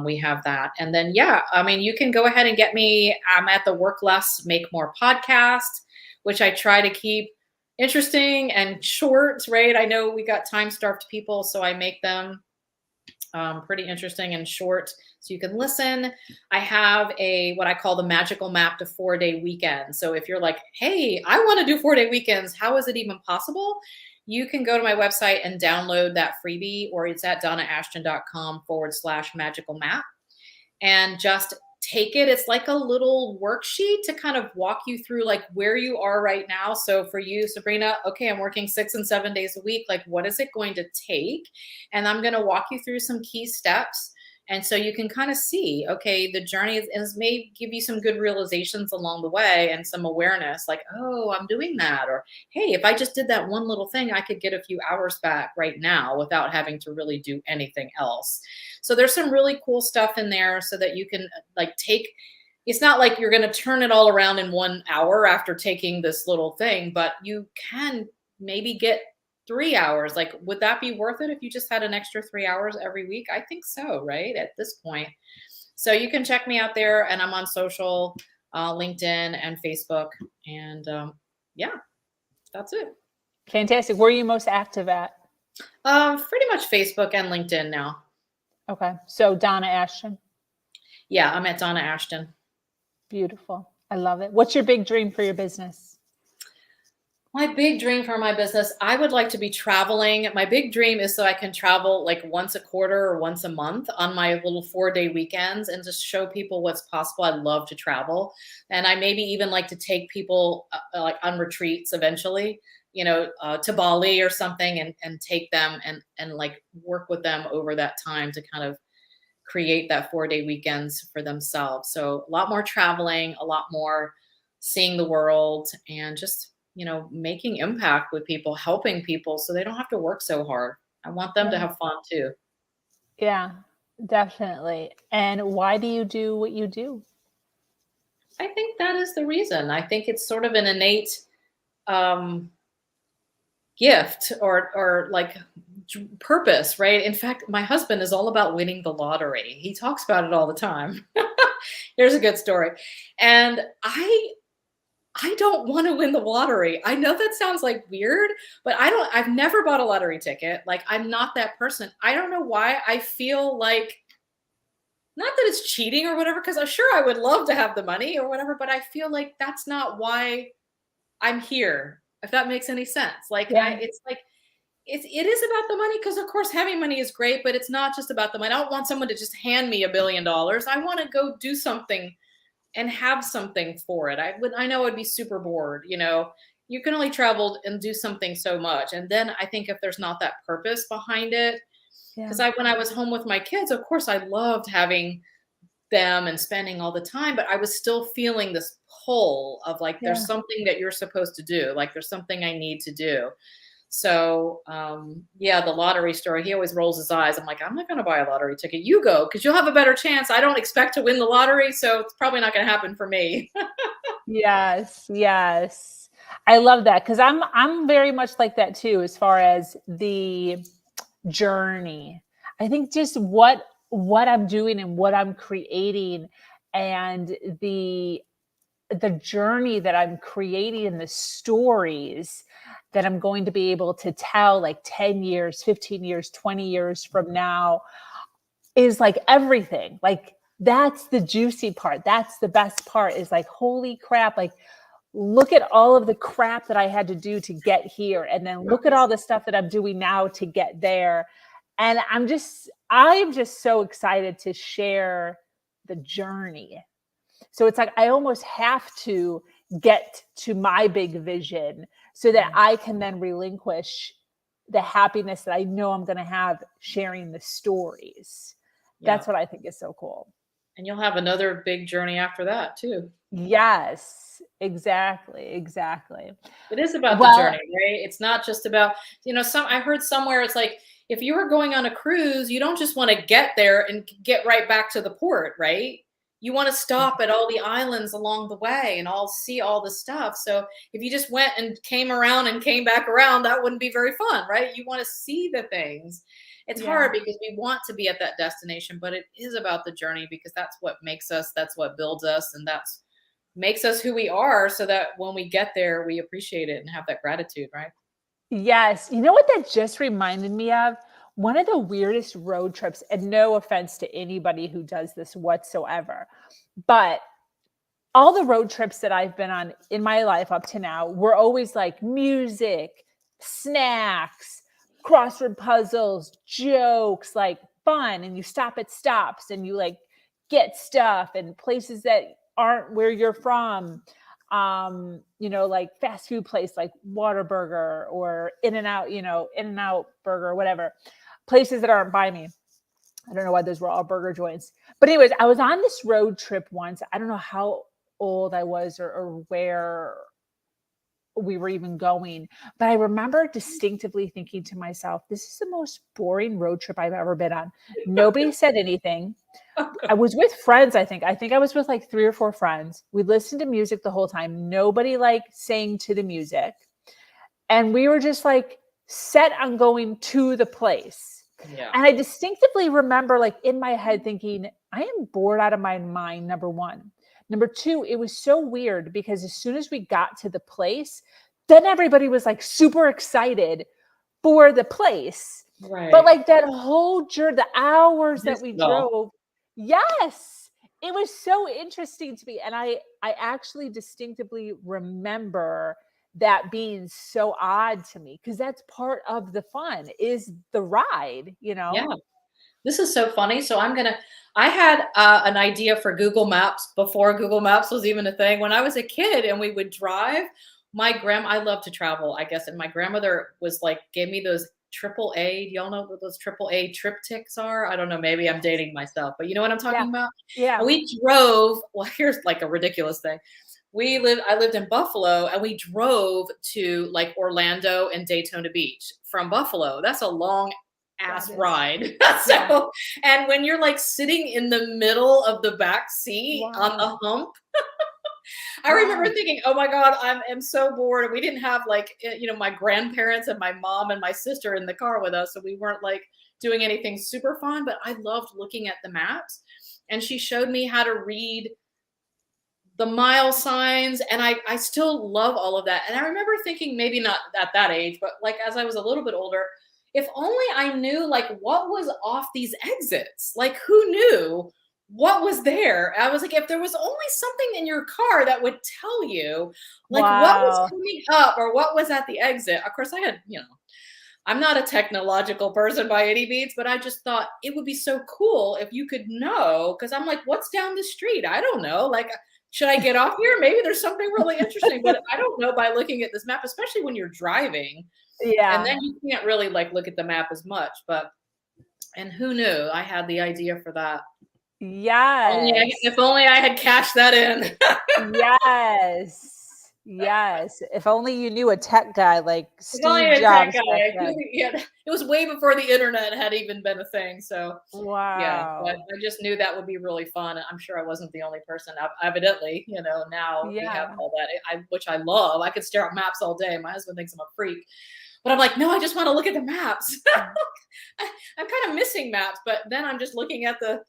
we have that. And then, you can go ahead and get me. I'm at the Work Less, Make More podcast, which I try to keep interesting and short, right? I know we got time-starved people, so I make them pretty interesting and short so you can listen. I have what I call the magical map to 4-day weekends. So if you're like, hey, I want to do 4-day weekends, how is it even possible? You can go to my website and download that freebie, or it's at donnaashton.com/magical map, and just take it. It's like a little worksheet to kind of walk you through like where you are right now. So for you, Sabrina, okay, I'm working 6 and 7 days a week. Like, what is it going to take? And I'm going to walk you through some key steps. And so you can kind of see, okay, the journey is may give you some good realizations along the way and some awareness, like, oh, I'm doing that. Or, hey, if I just did that one little thing, I could get a few hours back right now without having to really do anything else. So there's some really cool stuff in there so that you can it's not like you're going to turn it all around in 1 hour after taking this little thing, but you can maybe get 3 hours. Like, would that be worth it if you just had an extra 3 hours every week? I think so, right? At this point. So you can check me out there, and I'm on social, LinkedIn and Facebook. And that's it. Fantastic. Where are you most active at? Pretty much Facebook and LinkedIn now. Okay. So Donna Ashton. Yeah, I'm at Donna Ashton. Beautiful. I love it. What's your big dream for your business? My big dream for my business, I would like to be traveling. My big dream is so I can travel like once a quarter or once a month on my little 4-day weekends and just show people what's possible. I love to travel. And I maybe even like to take people like on retreats eventually, to Bali or something, and take them and like work with them over that time to kind of create that 4-day weekends for themselves. So a lot more traveling, a lot more seeing the world, and just making impact with people, helping people so they don't have to work so hard. I want them to have fun too. Yeah, definitely. And why do you do what you do? I think that is the reason. I think it's sort of an innate gift or like purpose, right? In fact, my husband is all about winning the lottery. He talks about it all the time. Here's a good story. And I don't want to win the lottery. I know that sounds like weird, but I've never bought a lottery ticket. Like, I'm not that person. I don't know why I feel like, not that it's cheating or whatever, because I'm sure I would love to have the money or whatever, but I feel like that's not why I'm here, if that makes any sense. Like, Yeah. it's like, it is about the money, because of course having money is great, but it's not just about the money. I don't want someone to just hand me $1 billion. I want to go do something and have something for it. I know I'd be super bored, you know. You can only travel and do something so much. And then I think if there's not that purpose behind it, Yeah. because when I was home with my kids, of course I loved having them and spending all the time, but I was still feeling this pull of like, Yeah. there's something that you're supposed to do. Like, there's something I need to do. So, yeah, the lottery story, he always rolls his eyes. I'm like, I'm not going to buy a lottery ticket. You go, because you'll have a better chance. I don't expect to win the lottery, so it's probably not going to happen for me. Yes, yes. I love that, because I'm very much like that too, as far as the journey. I think just what I'm doing and what I'm creating, and the journey that I'm creating, and the stories that I'm going to be able to tell like 10 years, 15 years, 20 years from now is like everything. Like, that's the juicy part. That's the best part, is like, holy crap, like, look at all of the crap that I had to do to get here. And then look at all the stuff that I'm doing now to get there. And I'm just so excited to share the journey. So it's like, I almost have to get to my big vision so that I can then relinquish the happiness that I know I'm going to have sharing the stories. Yeah. That's what I think is so cool. And you'll have another big journey after that too. Yes, exactly. Exactly. It is about the Well, journey, right? It's not just about, I heard somewhere it's like, if you were going on a cruise, you don't just want to get there and get right back to the port, right? You want to stop at all the islands along the way and see all the stuff. So if you just went and came around and came back around, that wouldn't be very fun, right? You want to see the things. It's hard because we want to be at that destination, but it is about the journey, because that's what makes us, that's what builds us, and that's makes us who we are, so that when we get there, we appreciate it and have that gratitude, right? yes. You know what that just reminded me of? One of the weirdest road trips, and no offense to anybody who does this whatsoever, but all the road trips that I've been on in my life up to now were always like music, snacks, crossword puzzles, jokes, like fun. And you stop at stops and you like get stuff, and places that aren't where you're from. Like fast food place like Whataburger or In-N-Out, In-N-Out Burger, whatever. Places that aren't by me. I don't know why those were all burger joints. But anyways, I was on this road trip once. I don't know how old I was, or where we were even going. But I remember distinctively thinking to myself, this is the most boring road trip I've ever been on. Nobody said anything. I was with friends, I think. I think I was with like 3 or 4 friends. We listened to music the whole time. Nobody like sang to the music. And we were just like set on going to the place. Yeah. And I distinctively remember like in my head thinking, I am bored out of my mind, number one. Number two, it was so weird because as soon as we got to the place, then everybody was like super excited for the place. Right. But like that whole journey, the hours that we drove, yes, it was so interesting to me. And I actually distinctively remember that being so odd to me, because that's part of the fun, is the ride, Yeah. This is so funny. So I had an idea for Google Maps before Google Maps was even a thing. When I was a kid and we would drive, I love to travel, I guess. And my grandmother was like, gave me those AAA. Do y'all know what those AAA triptychs are? I don't know. Maybe I'm dating myself, but you know what I'm talking about? Yeah. And we drove, well, here's like a ridiculous thing. I lived in Buffalo, and we drove to like Orlando and Daytona Beach from Buffalo. That's a long ass ride. So, and when you're like sitting in the middle of the back seat on the hump, I remember thinking, oh my God, I'm so bored. We didn't have like, my grandparents and my mom and my sister in the car with us. So we weren't like doing anything super fun, but I loved looking at the maps. And she showed me how to read the mile signs, and I still love all of that. And I remember thinking, maybe not at that age, but like as I was a little bit older, if only I knew like what was off these exits. Like who knew what was there? I was like, if there was only something in your car that would tell you like what was Wow. coming up or what was at the exit. Of course, I had, I'm not a technological person by any means, but I just thought it would be so cool if you could know. Cause I'm like, what's down the street? I don't know. Like, should I get off here? Maybe there's something really interesting, but I don't know by looking at this map, especially when you're driving. And Yeah. then you can't really like look at the map as much. And who knew I had the idea for that? Yes. If only I had cashed that in. Yes. Yes. If only you knew a tech guy like If only Steve a tech Jobs guy. back then. Yeah, it was way before the internet had even been a thing. So yeah, but Wow. I just knew that would be really fun. I'm sure I wasn't the only person. Evidently, now we have Yeah. all that, which I love. I could stare at maps all day. My husband thinks I'm a freak, but I'm like, no, I just want to look at the maps. I'm kind of missing maps, but then I'm just looking at the,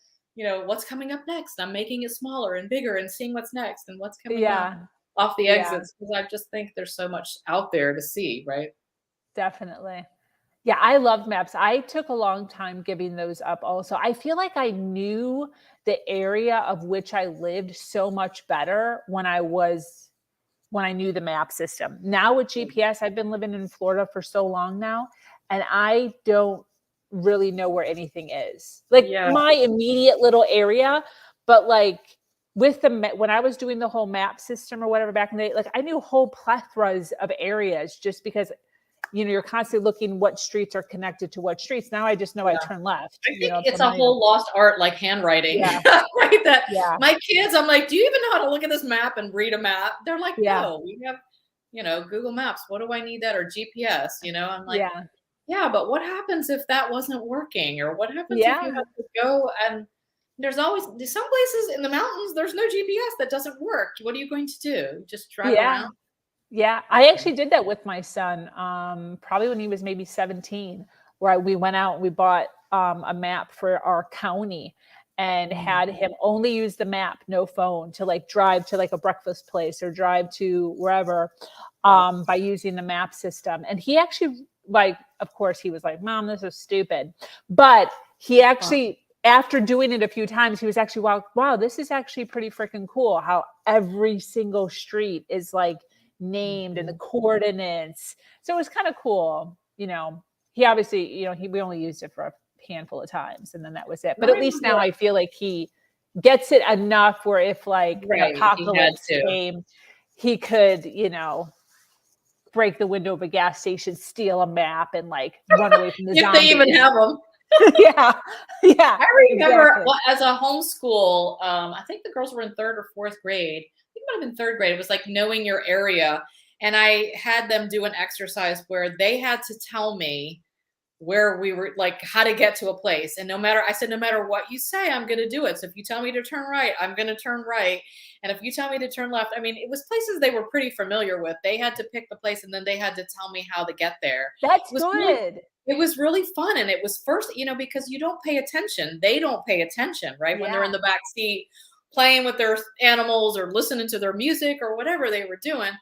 what's coming up next. I'm making it smaller and bigger and seeing what's next and what's coming up Yeah. off the Yeah. exits, because I just think there's so much out there to see, right? Definitely. Yeah, I loved maps. I took a long time giving those up also. I feel like I knew the area of which I lived so much better when I knew the map system. Now with GPS, I've been living in Florida for so long now, and I don't really know where anything is. Like Yeah. my immediate little area, but like with when I was doing the whole map system or whatever back in the day, like I knew whole plethoras of areas just because you're constantly looking what streets are connected to what streets. Now I just know I Yeah. turn left. I think I'm it's a familiar. whole lost art, like handwriting, Yeah, right? That yeah, my kids, I'm like, do you even know how to look at this map and read a map? They're like, yeah, no, we have, Google Maps. What do I need that? Or GPS, I'm like, yeah, yeah, but what happens if that wasn't working? Or what happens if you yeah, have to go and there's always some places in the mountains, there's no GPS that doesn't work. What are you going to do? Just drive yeah. around? Yeah, I actually did that with my son, probably when he was maybe 17, where we went out and we bought a map for our county and had him only use the map, no phone, to like drive to like a breakfast place or drive to wherever by using the map system. And he actually, like, of course, he was like, Mom, this is stupid. But he actually, after doing it a few times, he was actually, wow, this is actually pretty freaking cool how every single street is like named and the coordinates. So it was kind of cool. He obviously, we only used it for a handful of times and then that was it. But at Right. least now I feel like he gets it enough where if like an Right. He had apocalypse to. came, he could, break the window of a gas station, steal a map and like run away from the If they even zombies. have them. Yeah. Yeah. I remember Exactly. as a homeschool, I think the girls were in third or fourth grade. I think it might have been third grade. It was like knowing your area. And I had them do an exercise where they had to tell me where we were, like how to get to a place. And I said, no matter what you say, I'm going to do it. So if you tell me to turn right, I'm going to turn right. And if you tell me to turn left, I mean, it was places they were pretty familiar with. They had to pick the place and then they had to tell me how to get there. That's It was really good. it was really fun. And it was first, because you don't pay attention. They don't pay attention, right? When they're in Yeah. the back seat playing with their animals or listening to their music or whatever they were doing.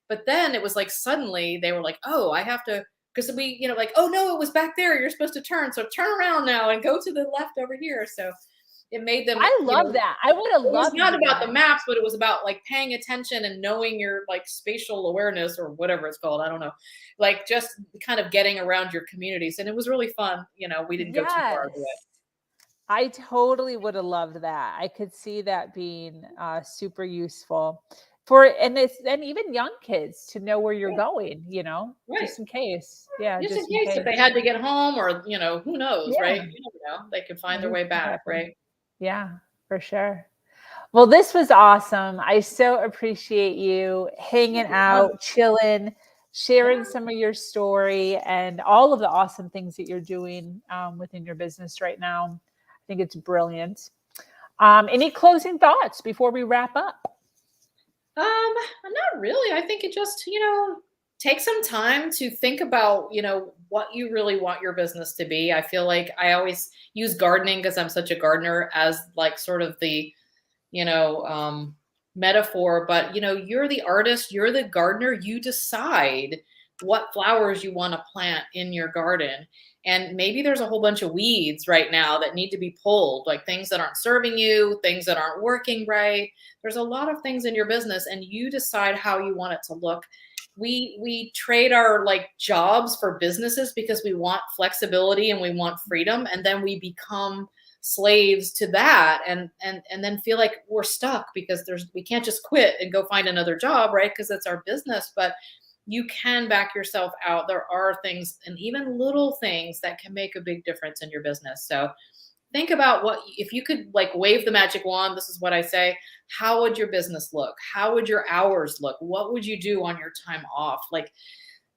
But then it was like suddenly they were like, oh, I have to, because we, like, oh no, it was back there. You're supposed to turn. So turn around now and go to the left over here. So it made them, I love that. I would have it was loved not to about do the maps, but it was about like paying attention and knowing your like spatial awareness or whatever it's called. I don't know. Like just kind of getting around your communities. And it was really fun. We didn't go too far Yes. away. I totally would have loved that. I could see that being super useful and even young kids to know where you're going, Right. just in case. Yeah, Just in just in case if case. they had to get home or, who knows, Yeah, right? You never know. They could find their way back, exactly. right? Yeah, for sure. Well, this was awesome. I so appreciate you hanging out, chilling, sharing some of your story and all of the awesome things that you're doing within your business right now. I think it's brilliant. Any closing thoughts before we wrap up? Not really. I think it just, take some time to think about, what you really want your business to be. I feel like I always use gardening because I'm such a gardener as like sort of the, metaphor, but you're the artist, you're the gardener, you decide what flowers you want to plant in your garden. And maybe there's a whole bunch of weeds right now that need to be pulled, like things that aren't serving you, things that aren't working right. There's a lot of things in your business, and you decide how you want it to look. We trade our jobs for businesses because we want flexibility and we want freedom, and then we become slaves to that, and then feel like we're stuck because we can't just quit and go find another job, right? Because it's our business. But you can back yourself out. There are things, and even little things, that can make a big difference in your business. So think about if you could wave the magic wand, this is what I say: how would your business look? How would your hours look? What would you do on your time off?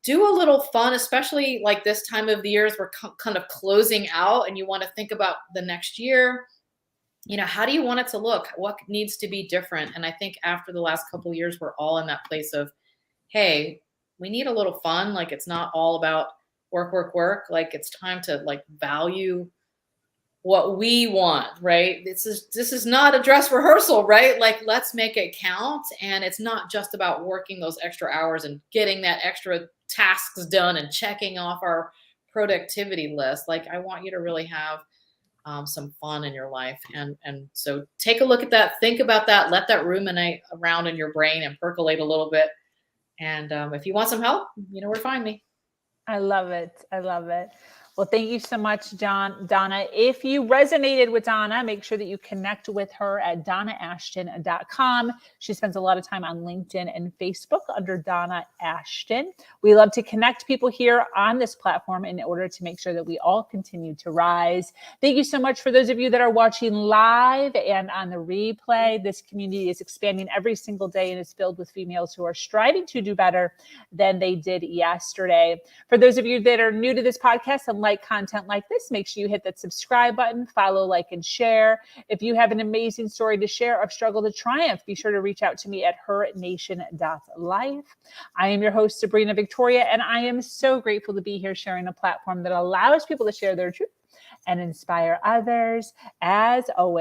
Do a little fun, especially this time of the year as we're kind of closing out and you want to think about the next year. How do you want it to look? What needs to be different? And I think after the last couple of years, we're all in that place of, hey, we need a little fun. It's not all about work, work, work. It's time to value what we want, right? This is not a dress rehearsal, right? Let's make it count. And it's not just about working those extra hours and getting that extra tasks done and checking off our productivity list. I want you to really have some fun in your life. And so take a look at that, think about that, let that ruminate around in your brain and percolate a little bit. And if you want some help, you know where to find me. I love it. I love it. Well, thank you so much, Donna. If you resonated with Donna, make sure that you connect with her at donnaashton.com. She spends a lot of time on LinkedIn and Facebook under Donna Ashton. We love to connect people here on this platform in order to make sure that we all continue to rise. Thank you so much for those of you that are watching live and on the replay. This community is expanding every single day and is filled with females who are striving to do better than they did yesterday. For those of you that are new to this podcast and like content like this, make sure you hit that subscribe button, follow, like, and share. If you have an amazing story to share of struggle to triumph, be sure to reach out to me at hernation.life. I am your host, Sabrina Victoria, and I am so grateful to be here sharing a platform that allows people to share their truth and inspire others. As always,